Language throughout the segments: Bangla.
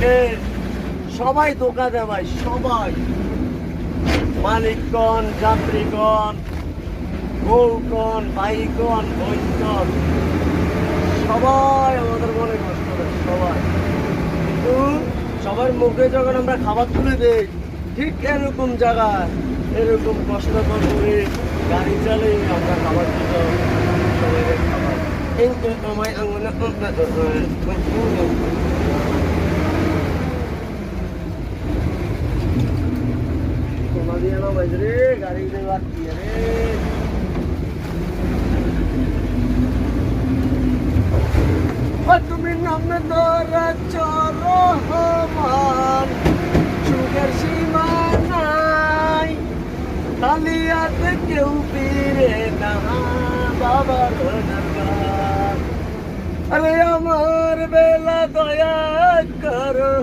দেখেন সবাই ধোকা দেয় ভাই, সবাই মালিকগণ, যাত্রীগণ, বউগণ, ভাইগণ, বোনগণ, সবাই আমাদের মনে কষ্ট দেয়, সবাই। কিন্তু সবার মুখে যখন আমরা খাবার তুলে দেই, ঠিক এরকম জায়গায় এরকম কষ্ট করে গাড়ি চালিয়ে আমরা খাবার দিতে সবাই খাবার গাড়ি তুমি নামে ধরা চরমান সুখের সীমা নাই, খালি হাতে কেউ ফিরে না বাবার দরবার। আরে আমার বেলা দয়া করো,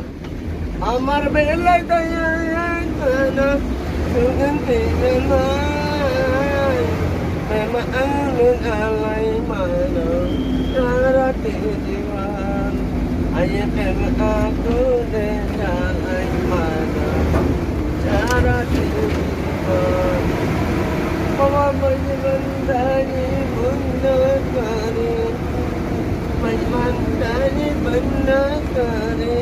আমার বেলায় দয়া করো, সুগন দিবে নাই প্রেম আলো আলাই মানো সারাটি জীবন। আয়ে প্রেম আগুনে জ্বালাই মানো সারাটি জীবন। আমার মজবন্দানি বন্ধ করে, মজবন্দানি বন্ধ করে,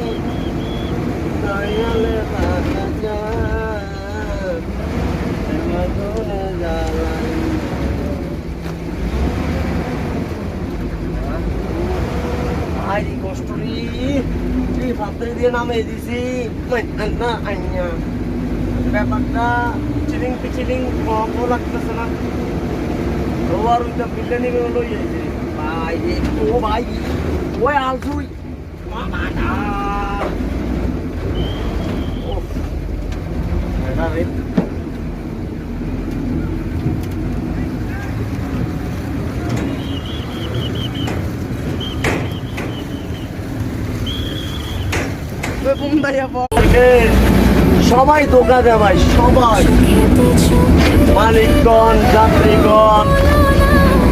দয়ালে বাধা যান মধুরে জ্বালাই। ভাই কষ্ট রে, ভাতরে দিয়ে নামে দিছি না আইয়া, ব্যাপারটা চিলিং পিচিলিং কমও লাগতেছে না। ওর ওইটা বিল্লে নিবে হলো ভাই রে, ও ভাই ওই আলসুই সবাই ধোকা দেয় ভাই, সবাই মালিকগণ, যাত্রীগণ,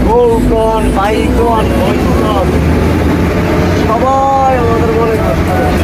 বউগণ, ভাইগণ, বোনগণ, সবাই আমাদের মনে কষ্ট দেয়।